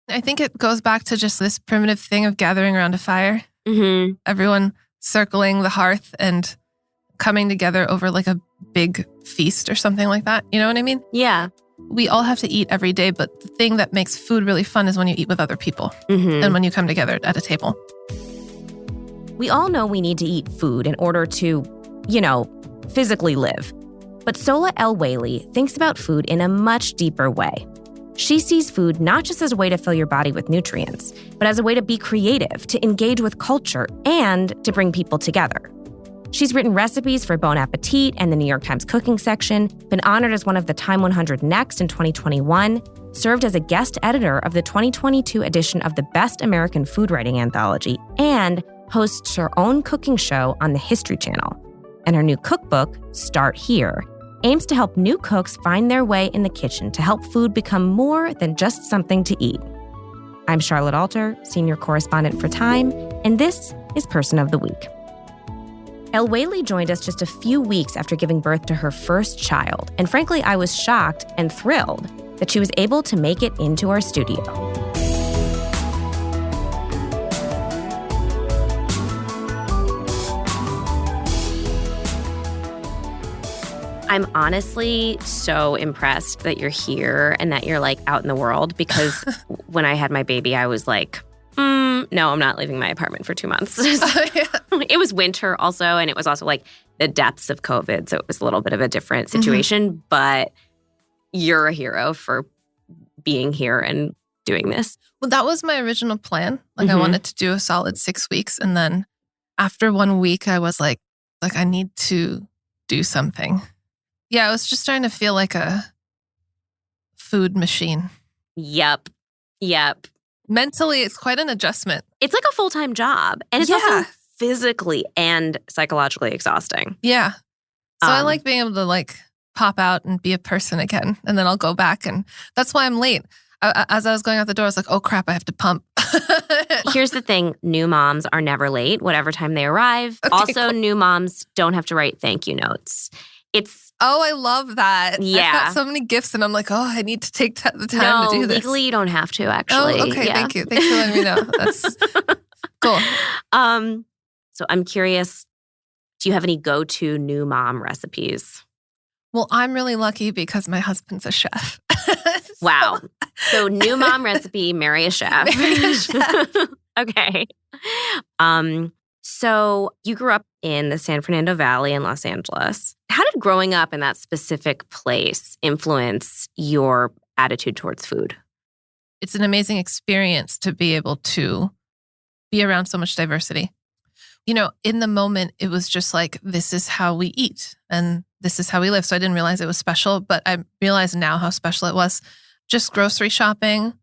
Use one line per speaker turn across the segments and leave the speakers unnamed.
I think it goes back to just this primitive thing of gathering around a fire.
Mm-hmm.
Everyone circling the hearth and coming together over like a big feast or something like that. You know what I mean?
Yeah.
We all have to eat every day, but the thing that makes food really fun is when you eat with other people and when you come together at a table.
We all know we need to eat food in order to, physically live. But Sohla El-Waylly thinks about food in a much deeper way. She sees food not just as a way to fill your body with nutrients, but as a way to be creative, to engage with culture, and to bring people together. She's written recipes for Bon Appetit and the New York Times cooking section, been honored as one of the Time 100 Next in 2021, served as a guest editor of the 2022 edition of the Best American Food Writing Anthology, and hosts her own cooking show on the History Channel. And her new cookbook, Start Here, aims to help new cooks find their way in the kitchen to help food become more than just something to eat. I'm Charlotte Alter, senior correspondent for Time, and this is Person of the Week. El-Waylly joined us just a few weeks after giving birth to her first child, and frankly, I was shocked and thrilled that she was able to make it into our studio. I'm honestly so impressed that you're here and that you're like out in the world, because when I had my baby, I was like, no, I'm not leaving my apartment for 2 months. It was winter also, and it was also like the depths of COVID, so it was a little bit of a different situation, but you're a hero for being here and doing this.
Well, that was my original plan. Like I wanted to do a solid 6 weeks, and then after 1 week, I was like I need to do something. Yeah, I was just starting to feel like a food machine.
Yep.
Mentally, it's quite an adjustment.
It's like a full-time job. And it's also physically and psychologically exhausting.
Yeah. So I like being able to like pop out and be a person again. And then I'll go back. And that's why I'm late. As I was going out the door, I was like, oh crap, I have to pump.
Here's the thing. New moms are never late, whatever time they arrive. Okay, also, cool. New moms don't have to write thank you notes.
Oh, I love that.
Yeah.
I've got so many gifts and I'm like, oh, I need to take the time to do this.
Legally you don't have to, actually.
Oh, okay. Yeah. Thank you. Thanks for letting me know. That's cool.
So I'm curious, do you have any go-to new mom recipes?
Well, I'm really lucky because my husband's a chef.
Wow. So new mom recipe, marry a chef. Okay. So you grew up in the San Fernando Valley in Los Angeles. How did growing up in that specific place influence your attitude towards food?
It's an amazing experience to be able to be around so much diversity. In the moment, it was just like, this is how we eat and this is how we live. So I didn't realize it was special, but I realize now how special it was. Just grocery shopping.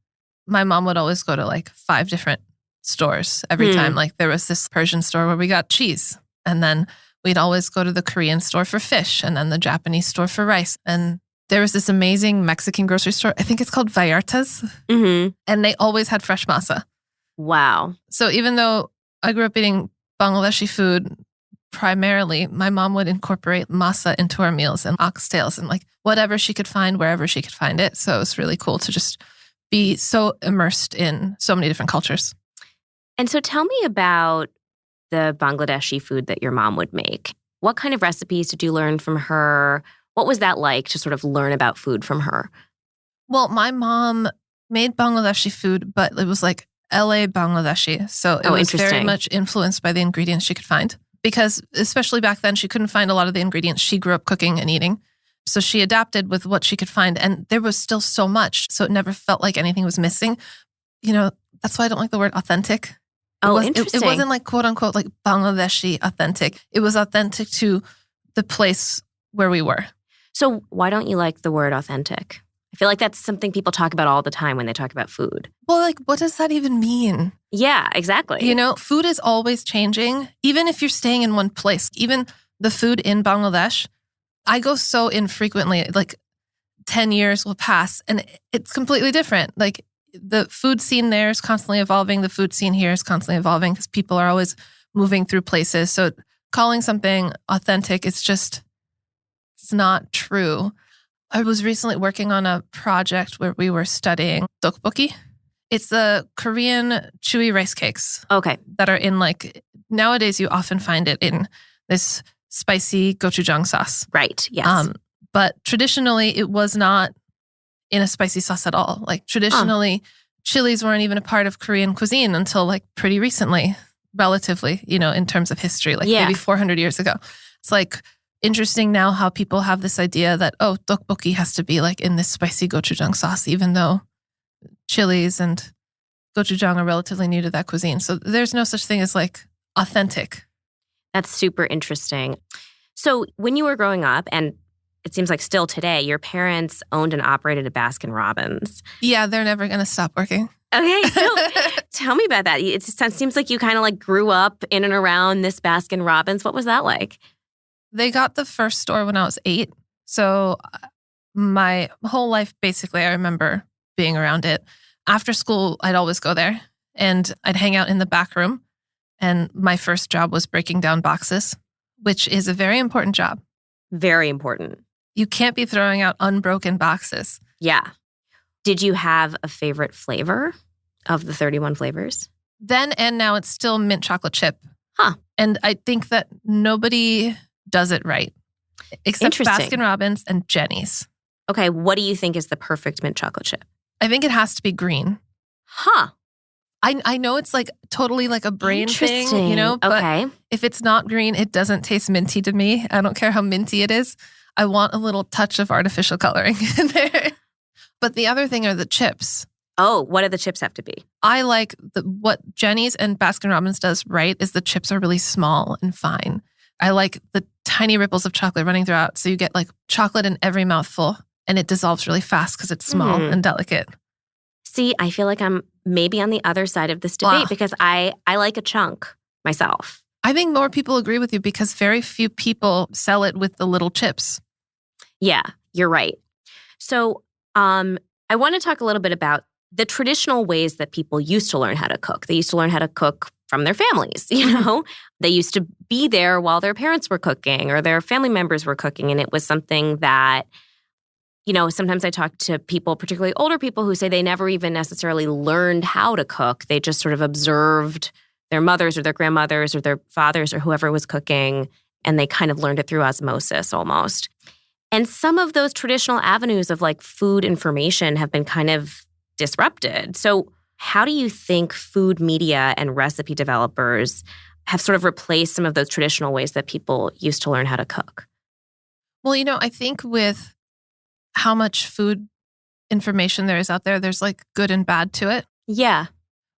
My mom would always go to like 5 different stores every time. Like there was this Persian store where we got cheese, and then we'd always go to the Korean store for fish, and then the Japanese store for rice. And there was this amazing Mexican grocery store. I think it's called Vallarta's. And they always had fresh masa.
Wow.
So even though I grew up eating Bangladeshi food primarily, my mom would incorporate masa into our meals and oxtails and like whatever she could find, wherever she could find it. So it was really cool to just be so immersed in so many different cultures.
And so tell me about the Bangladeshi food that your mom would make. What kind of recipes did you learn from her? What was that like to sort of learn about food from her?
Well, my mom made Bangladeshi food, but it was like LA Bangladeshi. So it was very much influenced by the ingredients she could find. Because especially back then, she couldn't find a lot of the ingredients she grew up cooking and eating. So she adapted with what she could find. And there was still so much. So it never felt like anything was missing. That's why I don't like the word authentic.
Interesting.
It wasn't like quote unquote like Bangladeshi authentic. It was authentic to the place where we were.
So why don't you like the word authentic? I feel like that's something people talk about all the time when they talk about food.
Well, like, what does that even mean?
Yeah, exactly.
Food is always changing. Even if you're staying in one place, even the food in Bangladesh, I go so infrequently, like 10 years will pass and it's completely different. Like the food scene there is constantly evolving. The food scene here is constantly evolving because people are always moving through places. So calling something authentic, it's not true. I was recently working on a project where we were studying tteokbokki. It's the Korean chewy rice cakes.
Okay.
That are in nowadays you often find it in this spicy gochujang sauce.
Right, yes.
But traditionally it was not in a spicy sauce at all. Traditionally, chilies weren't even a part of Korean cuisine until pretty recently, relatively, in terms of history, maybe 400 years ago. It's interesting now how people have this idea that, tteokbokki has to be in this spicy gochujang sauce, even though chilies and gochujang are relatively new to that cuisine. So there's no such thing as authentic.
That's super interesting. So when you were growing up, and it seems like still today, your parents owned and operated a Baskin-Robbins.
Yeah, they're never going to stop working.
Okay, so tell me about that. It seems like you kind of grew up in and around this Baskin-Robbins. What was that like?
They got the first store when I was 8. So my whole life, basically, I remember being around it. After school, I'd always go there and I'd hang out in the back room. And my first job was breaking down boxes, which is a very important job.
Very important.
You can't be throwing out unbroken boxes.
Yeah. Did you have a favorite flavor of the 31 flavors?
Then and now it's still mint chocolate chip.
Huh.
And I think that nobody does it right, except Baskin-Robbins and Jenny's.
Okay, what do you think is the perfect mint chocolate chip?
I think it has to be green.
Huh.
I know it's totally a brain thing, but
okay.
If it's not green, it doesn't taste minty to me. I don't care how minty it is. I want a little touch of artificial coloring in there. But the other thing are the chips.
Oh, what do the chips have to be?
I like what Jenny's and Baskin-Robbins does right is the chips are really small and fine. I like the tiny ripples of chocolate running throughout. So you get chocolate in every mouthful and it dissolves really fast because it's small and delicate.
See, I feel like I'm maybe on the other side of this debate because I like a chunk myself.
I think more people agree with you because very few people sell it with the little chips.
Yeah, you're right. So I want to talk a little bit about the traditional ways that people used to learn how to cook. They used to learn how to cook from their families, They used to be there while their parents were cooking or their family members were cooking. And it was something that, sometimes I talk to people, particularly older people, who say they never even necessarily learned how to cook. They just sort of observed their mothers or their grandmothers or their fathers or whoever was cooking, and they kind of learned it through osmosis almost. And some of those traditional avenues of food information have been kind of disrupted. So how do you think food media and recipe developers have sort of replaced some of those traditional ways that people used to learn how to cook?
Well, I think with how much food information there is out there, there's good and bad to it.
Yeah.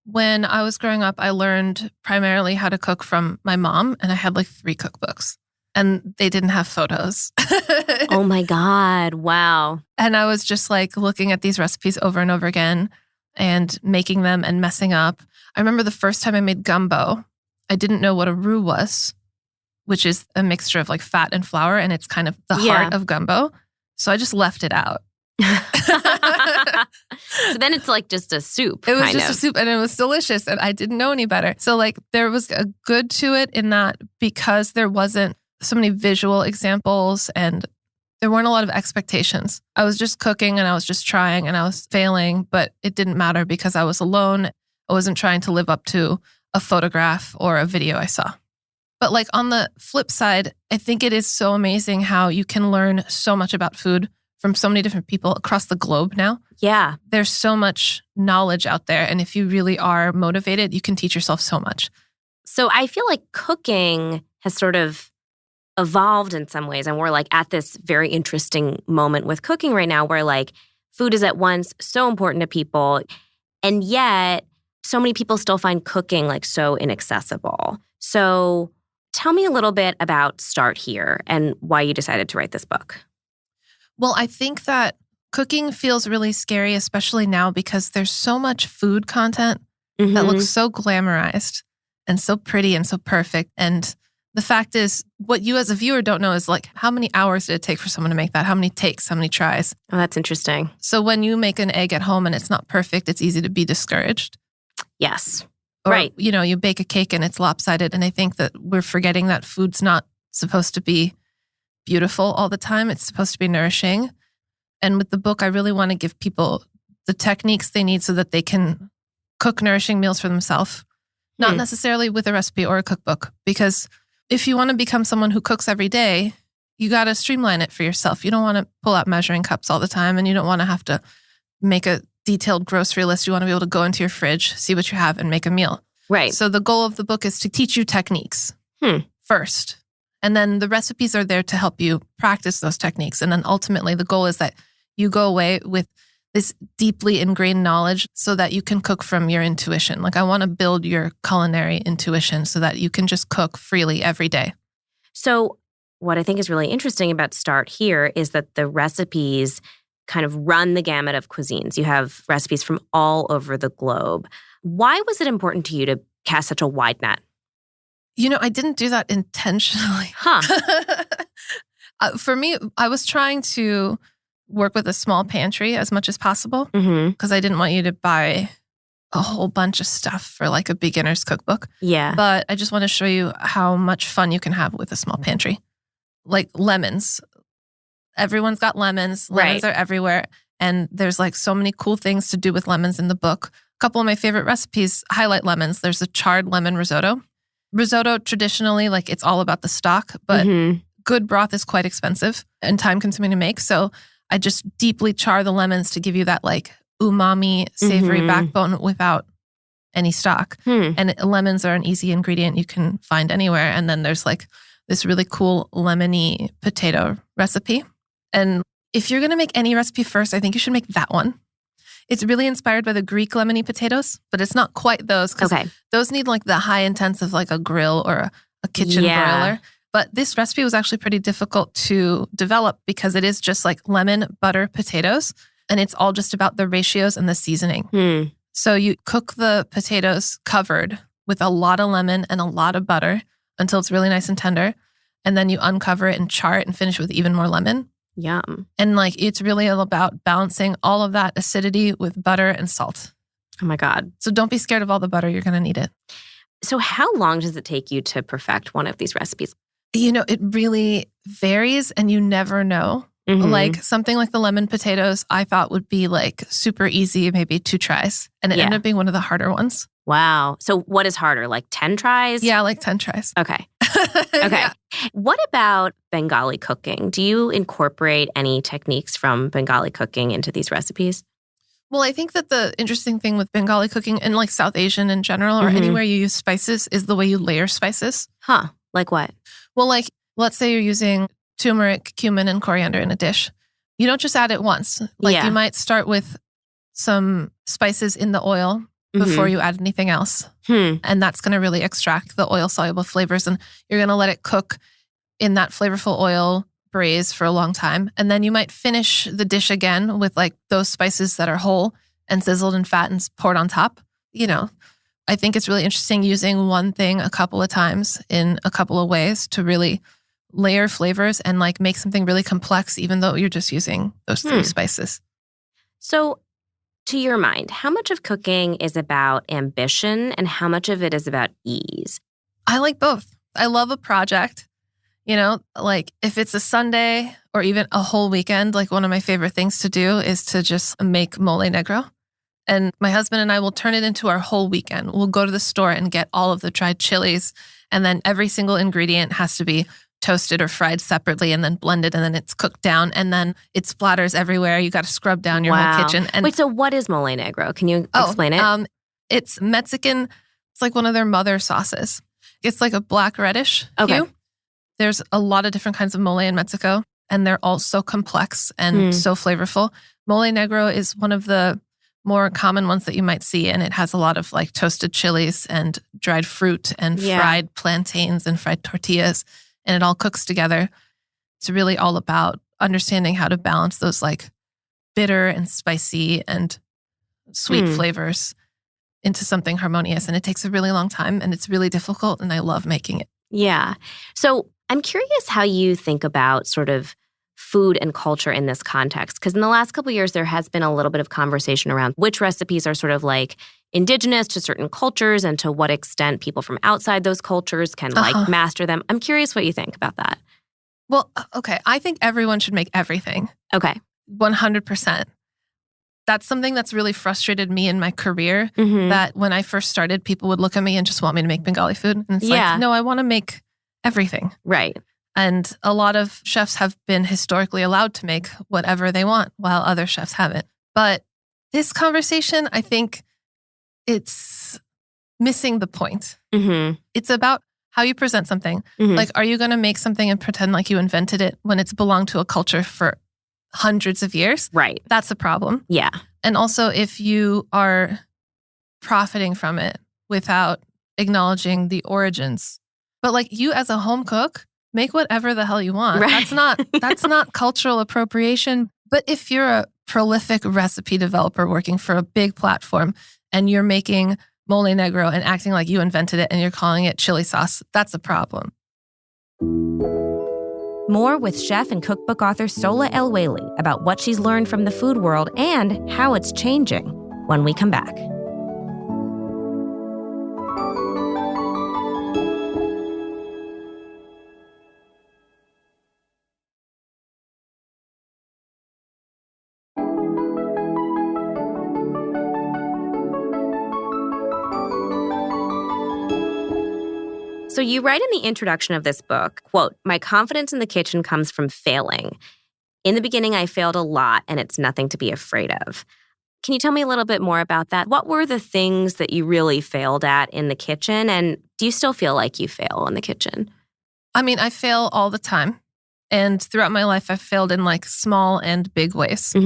When I was growing up, I learned primarily how to cook from my mom, and I had 3 cookbooks, and they didn't have photos.
Oh my God. Wow.
And I was just looking at these recipes over and over again and making them and messing up. I remember the first time I made gumbo, I didn't know what a roux was, which is a mixture of fat and flour, and it's kind of the heart of gumbo. So I just left it out.
So then it's just a soup.
It was just a soup and it was delicious and I didn't know any better. So there was a good to it in that because there wasn't so many visual examples and there weren't a lot of expectations. I was just cooking and I was just trying and I was failing, but it didn't matter because I was alone. I wasn't trying to live up to a photograph or a video I saw. But on the flip side, I think it is so amazing how you can learn so much about food from so many different people across the globe now.
Yeah.
There's so much knowledge out there. And if you really are motivated, you can teach yourself so much.
So I feel like cooking has sort of evolved in some ways. And we're at this very interesting moment with cooking right now where food is at once so important to people. And yet so many people still find cooking so inaccessible. So tell me a little bit about Start Here and why you decided to write this book.
Well, I think that cooking feels really scary, especially now because there's so much food content that looks so glamorized and so pretty and so perfect. And the fact is, what you as a viewer don't know is how many hours did it take for someone to make that? How many takes? How many tries?
Oh, that's interesting.
So when you make an egg at home and it's not perfect, it's easy to be discouraged.
Yes.
Or,
right.
You bake a cake and it's lopsided. And I think that we're forgetting that food's not supposed to be beautiful all the time. It's supposed to be nourishing. And with the book, I really want to give people the techniques they need so that they can cook nourishing meals for themselves, not necessarily with a recipe or a cookbook. Because if you want to become someone who cooks every day, you got to streamline it for yourself. You don't want to pull out measuring cups all the time, and you don't want to have to make a detailed grocery list. You want to be able to go into your fridge, see what you have, and make a meal.
Right.
So the goal of the book is to teach you techniques first. And then the recipes are there to help you practice those techniques. And then ultimately the goal is that you go away with this deeply ingrained knowledge so that you can cook from your intuition. Like, I want to build your culinary intuition so that you can just cook freely every day.
So what I think is really interesting about Start Here is that the recipes kind of run the gamut of cuisines. You have recipes from all over the globe. Why was it important to you to cast such a wide net?
I didn't do that intentionally. For me, I was trying to work with a small pantry as much as possible because I didn't want you to buy a whole bunch of stuff for like a beginner's cookbook.
Yeah.
But I just want to show you how much fun you can have with a small pantry. Like lemons. Everyone's got lemons. Lemons are everywhere. And there's like so many cool things to do with lemons in the book. A couple of my favorite recipes highlight lemons. There's a charred lemon risotto. Risotto, traditionally, like, it's all about the stock, but good broth is quite expensive and time-consuming to make. So I just deeply char the lemons to give you that like umami, savory backbone without any stock. And lemons are an easy ingredient you can find anywhere. And then there's like this really cool lemony potato recipe. And if you're going to make any recipe first, I think you should make that one. It's really inspired by the Greek lemony potatoes, but it's not quite those because those need like the high intense of like a grill or a kitchen broiler. But this recipe was actually pretty difficult to develop because it is just like lemon, butter, potatoes, and it's all just about the ratios and the seasoning. So you cook the potatoes covered with a lot of lemon and a lot of butter until it's really nice and tender. And then you uncover it and char it and finish with even more lemon.
Yum.
And like, it's really all about balancing all of that acidity with butter and salt.
Oh my God.
So don't be scared of all the butter. You're going to need it.
So how long does it take you to perfect one of these recipes?
It really varies and you never know. Like something like the lemon potatoes, I thought would be like super easy, maybe 2 tries. And it ended up being one of the harder ones.
Wow. So what is harder? Like 10 tries?
Yeah, like 10 tries.
Okay. Okay.
Yeah.
What about Bengali cooking? Do you incorporate any techniques from Bengali cooking into these recipes?
Well, I think that the interesting thing with Bengali cooking and like South Asian in general or anywhere you use spices is the way you layer spices.
Huh. Like what?
Well, like let's say you're using turmeric, cumin, and coriander in a dish. You don't just add it once. Like you might start with some spices in the oil before you add anything else. And that's going to really extract the oil-soluble flavors. And you're going to let it cook in that flavorful oil braise for a long time. And then you might finish the dish again with like those spices that are whole and sizzled and fat and poured on top. I think it's really interesting using one thing a couple of times in a couple of ways to really layer flavors and like make something really complex, even though you're just using those 3 spices.
So to your mind, how much of cooking is about ambition and how much of it is about ease?
I like both. I love a project. Like if it's a Sunday or even a whole weekend, like one of my favorite things to do is to just make mole negro. And my husband and I will turn it into our whole weekend. We'll go to the store and get all of the dried chilies. And then every single ingredient has to be toasted or fried separately and then blended and then it's cooked down and then it splatters everywhere. You got to scrub down your whole kitchen. And
wait, so what is mole negro? Can you explain it?
It's Mexican. It's like one of their mother sauces. It's like a black reddish hue. There's a lot of different kinds of mole in Mexico and they're all so complex and so flavorful. Mole negro is one of the more common ones that you might see and it has a lot of like toasted chilies and dried fruit and fried plantains and fried tortillas. And it all cooks together. It's really all about understanding how to balance those like bitter and spicy and sweet flavors into something harmonious. And it takes a really long time and it's really difficult and I love making it.
Yeah. So I'm curious how you think about sort of food and culture in this context. Because in the last couple of years, there has been a little bit of conversation around which recipes are sort of like indigenous to certain cultures and to what extent people from outside those cultures can like master them. I'm curious what you think about that.
Well, okay. I think everyone should make everything.
Okay.
100%. that's something that's really frustrated me in my career, that when I first started, people would look at me and just want me to make Bengali food. And it's like, no, I want to make everything.
Right.
And a lot of chefs have been historically allowed to make whatever they want, while other chefs haven't. But this conversation, I think it's missing the point. It's about how you present something. Like, are you going to make something and pretend like you invented it when it's belonged to a culture for hundreds of years?
Right.
That's a problem.
Yeah.
And also, if you are profiting from it without acknowledging the origins. But like, you as a home cook, make whatever the hell you want.
Right.
That's not cultural appropriation. But if you're a prolific recipe developer working for a big platform and you're making mole negro and acting like you invented it and you're calling it chili sauce, that's a problem.
More with chef and cookbook author Sohla El-Waylly about what she's learned from the food world and how it's changing when we come back. So you write in the introduction of this book, quote, "My confidence in the kitchen comes from failing. In the beginning, I failed a lot, and it's nothing to be afraid of." Can you tell me a little bit more about that? What were the things that you really failed at in the kitchen? And do you still feel like you fail in the kitchen?
I mean, I fail all the time. And throughout my life, I've failed in like small and big ways.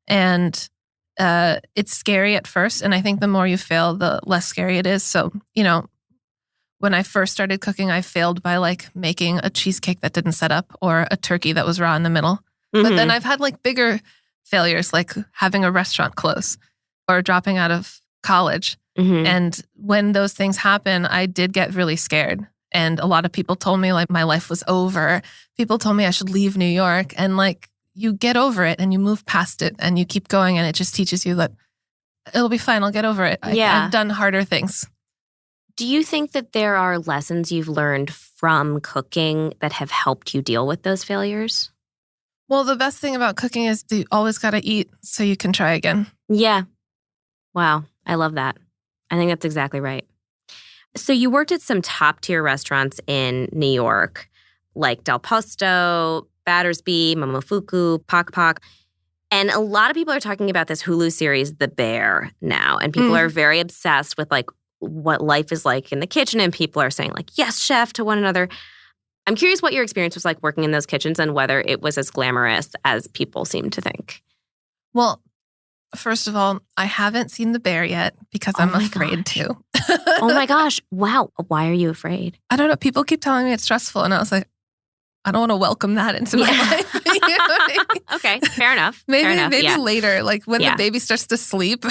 And it's scary at first. And I think the more you fail, the less scary it is. So, when I first started cooking, I failed by like making a cheesecake that didn't set up or a turkey that was raw in the middle. But then I've had like bigger failures, like having a restaurant close or dropping out of college. And when those things happen, I did get really scared. And a lot of people told me like my life was over. People told me I should leave New York. And like, you get over it and you move past it and you keep going. And it just teaches you that it'll be fine. I'll get over it. I've done harder things.
Do you think that there are lessons you've learned from cooking that have helped you deal with those failures?
Well, the best thing about cooking is you always got to eat so you can try again.
Yeah. Wow. I love that. I think that's exactly right. So you worked at some top-tier restaurants in New York, like Del Posto, Battersby, Momofuku, Pak Pak. And a lot of people are talking about this Hulu series, The Bear, now. And people are very obsessed with like what life is like in the kitchen, and people are saying like, yes, chef, to one another. I'm curious what your experience was like working in those kitchens and whether it was as glamorous as people seem to think.
Well, first of all, I haven't seen The Bear yet because I'm afraid to.
Oh my gosh. Wow. Why are you afraid?
I don't know. People keep telling me it's stressful. And I was like, I don't want to welcome that into my life. You know what I mean?
Okay. Fair enough.
Maybe later, like when the baby starts to sleep.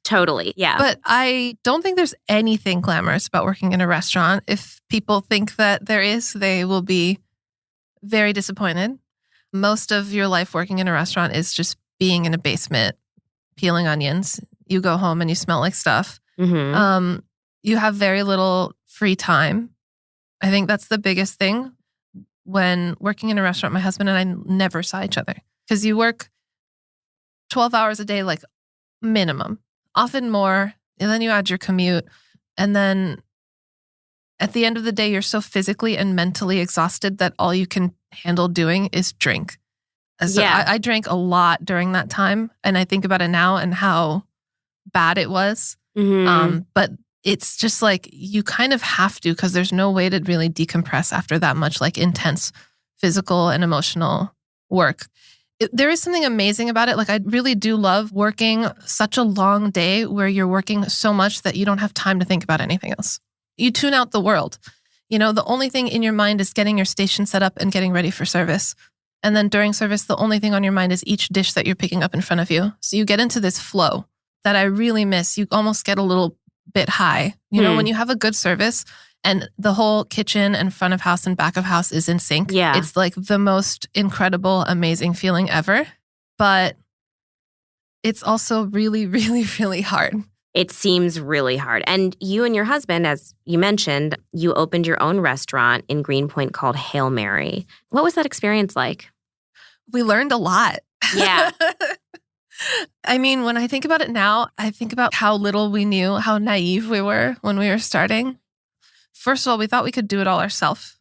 Totally. Yeah.
But I don't think there's anything glamorous about working in a restaurant. If people think that there is, they will be very disappointed. Most of your life working in a restaurant is just being in a basement, peeling onions. You go home and you smell like stuff. You have very little free time. I think that's the biggest thing. When working in a restaurant, my husband and I never saw each other because you work 12 hours a day, like minimum. Often more, and then you add your commute. And then at the end of the day, you're so physically and mentally exhausted that all you can handle doing is drink. So I drank a lot during that time. And I think about it now and how bad it was. But it's just like you kind of have to because there's no way to really decompress after that much like intense physical and emotional work. There is something amazing about it. Like I really do love working such a long day where you're working so much that you don't have time to think about anything else. You tune out the world. The only thing in your mind is getting your station set up and getting ready for service. And then during service, the only thing on your mind is each dish that you're picking up in front of you. So you get into this flow that I really miss. You almost get a little bit high. When you have a good service and the whole kitchen and front of house and back of house is in sync.
Yeah.
It's like the most incredible, amazing feeling ever. But it's also really, really, really hard.
It seems really hard. And you and your husband, as you mentioned, you opened your own restaurant in Greenpoint called Hail Mary. What was that experience like?
We learned a lot.
Yeah.
I mean, when I think about it now, I think about how little we knew, how naive we were when we were starting. First of all, we thought we could do it all ourselves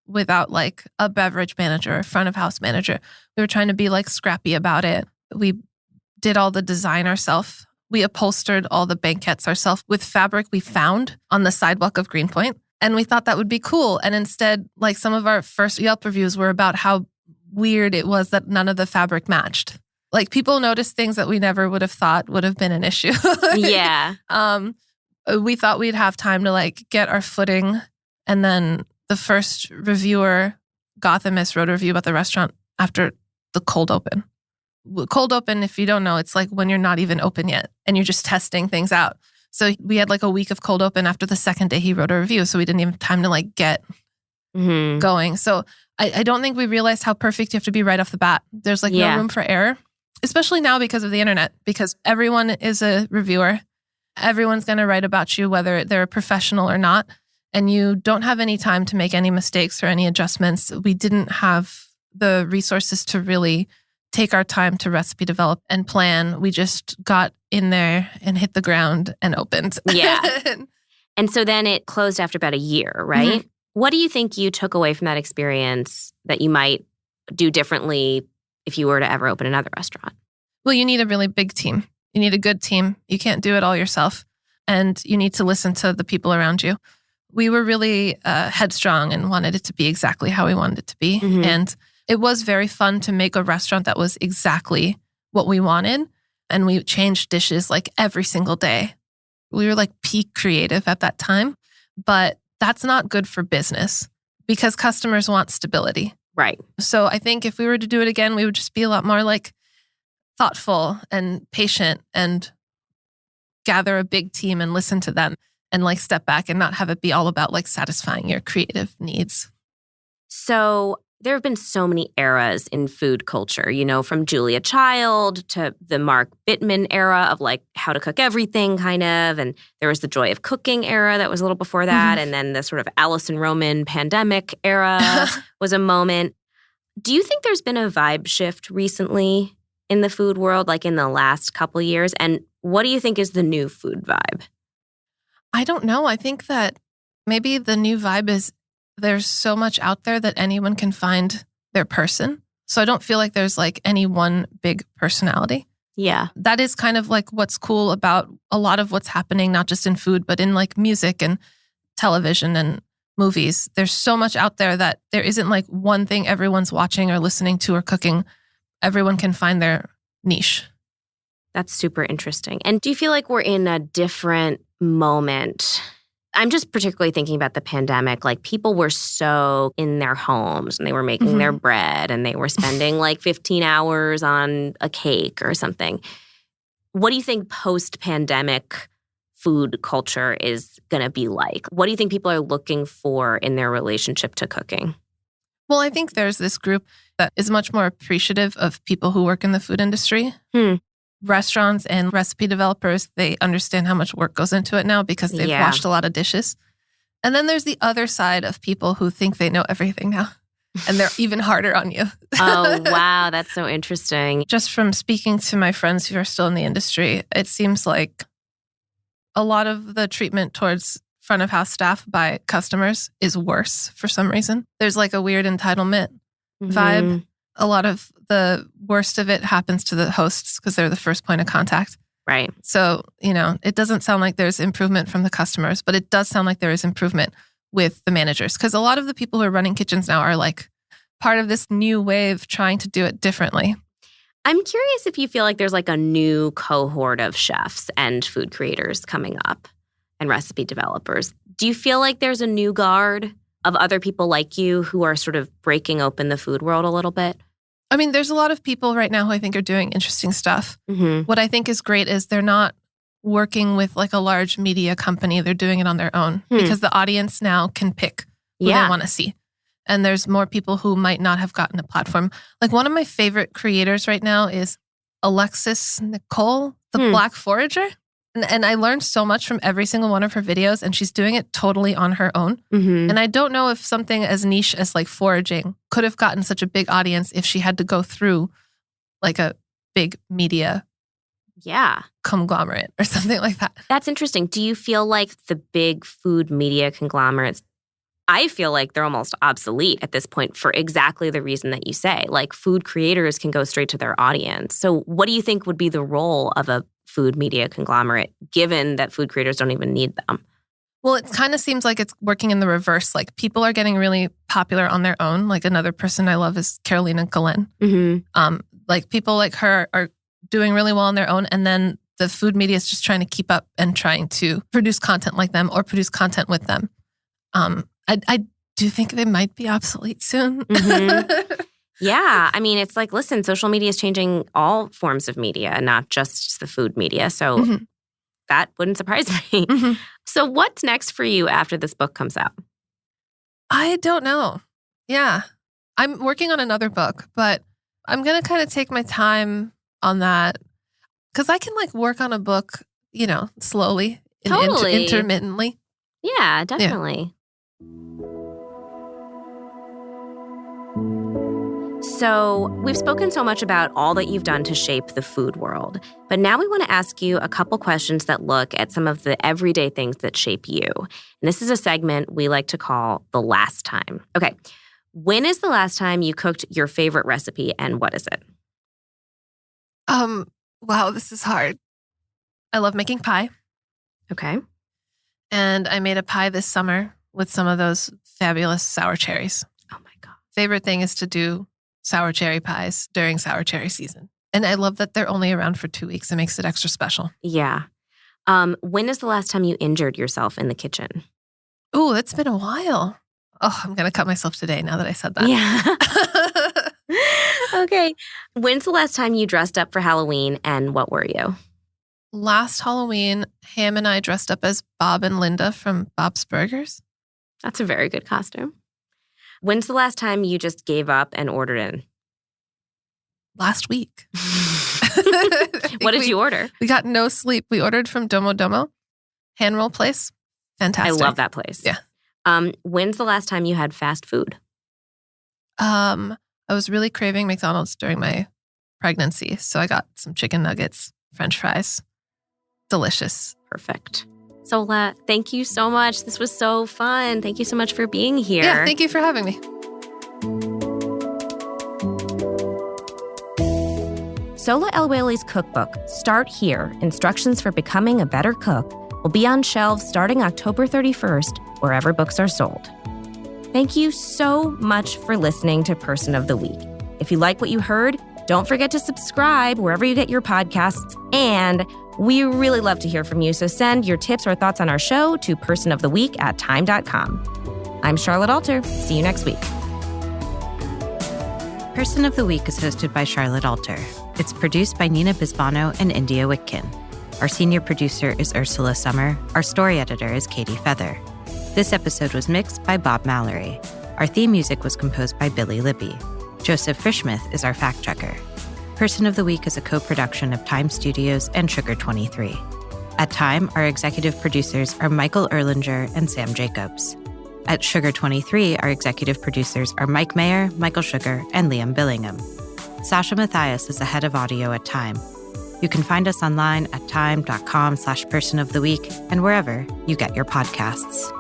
without like a beverage manager or front of house manager. We were trying to be like scrappy about it. We did all the design ourselves. We upholstered all the banquettes ourselves with fabric we found on the sidewalk of Greenpoint. And we thought that would be cool. And instead, like some of our first Yelp reviews were about how weird it was that none of the fabric matched. Like people noticed things that we never would have thought would have been an issue.
Yeah.
We thought we'd have time to like get our footing. And then the first reviewer, Gothamist, wrote a review about the restaurant after the cold open. Cold open, if you don't know, it's like when you're not even open yet and you're just testing things out. So we had like a week of cold open after the second day he wrote a review. So we didn't even have time to like get going. So I don't think we realized how perfect you have to be right off the bat. There's like no room for error, especially now because of the internet, because everyone is a reviewer. Everyone's going to write about you, whether they're a professional or not. And you don't have any time to make any mistakes or any adjustments. We didn't have the resources to really take our time to recipe develop and plan. We just got in there and hit the ground and opened.
Yeah. And so then it closed after about a year, right? Mm-hmm. What do you think you took away from that experience that you might do differently if you were to ever open another restaurant?
Well, you need a really big team. You need a good team. You can't do it all yourself. And you need to listen to the people around you. We were really headstrong and wanted it to be exactly how we wanted it to be. Mm-hmm. And it was very fun to make a restaurant that was exactly what we wanted. And we changed dishes like every single day. We were like peak creative at that time. But that's not good for business because customers want stability.
Right.
So I think if we were to do it again, we would just be a lot more like thoughtful and patient and gather a big team and listen to them and like step back and not have it be all about like satisfying your creative needs.
So there have been so many eras in food culture, you know, from Julia Child to the Mark Bittman era of like how to cook everything kind of. And there was the Joy of Cooking era that was a little before that. Mm-hmm. And then the sort of Alison Roman pandemic era was a moment. Do you think there's been a vibe shift recently in the food world, like in the last couple of years? And what do you think is the new food vibe?
I don't know. I think that maybe the new vibe is there's so much out there that anyone can find their person. So I don't feel like there's like any one big personality.
Yeah.
That is kind of like what's cool about a lot of what's happening, not just in food, but in like music and television and movies. There's so much out there that there isn't like one thing everyone's watching or listening to or cooking. Everyone can find their niche.
That's super interesting. And do you feel like we're in a different moment? I'm just particularly thinking about the pandemic. Like people were so in their homes and they were making their bread and they were spending like 15 hours on a cake or something. What do you think post-pandemic food culture is going to be like? What do you think people are looking for in their relationship to cooking?
Well, I think there's this group that is much more appreciative of people who work in the food industry. Restaurants and recipe developers, they understand how much work goes into it now because they've washed a lot of dishes. And then there's the other side of people who think they know everything now. And they're even harder on you.
Oh, wow. That's so interesting.
Just from speaking to my friends who are still in the industry, it seems like a lot of the treatment towards front of house staff by customers is worse for some reason. There's like a weird entitlement vibe. A lot of the worst of it happens to the hosts because they're the first point of contact.
Right.
So, you know, it doesn't sound like there's improvement from the customers, but it does sound like there is improvement with the managers because a lot of the people who are running kitchens now are like part of this new wave trying to do it differently.
I'm curious if you feel like there's like a new cohort of chefs and food creators coming up and recipe developers. Do you feel like there's a new guard of other people like you who are sort of breaking open the food world a little bit?
I mean, there's a lot of people right now who I think are doing interesting stuff. What I think is great is they're not working with like a large media company. They're doing it on their own because the audience now can pick who they want to see. And there's more people who might not have gotten a platform. Like one of my favorite creators right now is Alexis Nicole, the Black Forager. And I learned so much from every single one of her videos, and she's doing it totally on her own. And I don't know if something as niche as like foraging could have gotten such a big audience if she had to go through like a big media
Yeah.
conglomerate or something like that.
That's interesting. Do you feel like the big food media conglomerates, I feel like they're almost obsolete at this point for exactly the reason that you say. Like food creators can go straight to their audience. So what do you think would be the role of a food media conglomerate, given that food creators don't even need them?
Well, it kind of seems like it's working in the reverse. Like people are getting really popular on their own. Like another person I love is Carolina Glenn.
Mm-hmm.
Like people like her are doing really well on their own. And then the food media is just trying to keep up and trying to produce content like them or produce content with them. I do think they might be obsolete soon.
Mm-hmm. Yeah. I mean, it's like, listen, social media is changing all forms of media, not just the food media. So that wouldn't surprise me.
Mm-hmm.
So what's next for you after this book comes out?
I don't know. Yeah. I'm working on another book, but I'm going to kind of take my time on that because I can like work on a book, slowly and
Totally.
intermittently.
Yeah, definitely. So we've spoken so much about all that you've done to shape the food world, but now we want to ask you a couple questions that look at some of the everyday things that shape you. And this is a segment we like to call The Last Time. Okay, when is the last time you cooked your favorite recipe and what is it?
Wow, this is hard. I love making pie.
Okay.
And I made a pie this summer with some of those fabulous sour cherries.
Oh my God.
Favorite thing is to do sour cherry pies during sour cherry season. And I love that they're only around for 2 weeks. It makes it extra special.
Yeah. When is the last time you injured yourself in the kitchen?
Oh, that's been a while. Oh, I'm going to cut myself today now that I said that.
Yeah. Okay. When's the last time you dressed up for Halloween and what were you?
Last Halloween, Ham and I dressed up as Bob and Linda from Bob's Burgers.
That's a very good costume. When's the last time you just gave up and ordered in?
Last week.
What did you order?
We got no sleep. We ordered from Domo Domo, hand roll place. Fantastic.
I love that place.
Yeah.
When's the last time you had fast food?
I was really craving McDonald's during my pregnancy, so I got some chicken nuggets, French fries. Delicious.
Perfect. Sohla, thank you so much. This was so fun. Thank you so much for being here.
Yeah, thank you for having me.
Sohla El-Waylly's cookbook, Start Here, Instructions for Becoming a Better Cook, will be on shelves starting October 31st, wherever books are sold. Thank you so much for listening to Person of the Week. If you like what you heard, don't forget to subscribe wherever you get your podcasts, and we really love to hear from you, so send your tips or thoughts on our show to personoftheweek@time.com. I'm Charlotte Alter. See you next week.
Person of the Week is hosted by Charlotte Alter. It's produced by Nina Bisbano and India Witkin. Our senior producer is Ursula Summer. Our story editor is Katie Feather. This episode was mixed by Bob Mallory. Our theme music was composed by Billy Libby. Joseph Frischmuth is our fact-checker. Person of the Week is a co-production of Time Studios and Sugar 23. At Time, our executive producers are Michael Erlinger and Sam Jacobs. At Sugar 23, our executive producers are Mike Mayer, Michael Sugar, and Liam Billingham. Sasha Matthias is the head of audio at Time. You can find us online at time.com/personoftheweek and wherever you get your podcasts.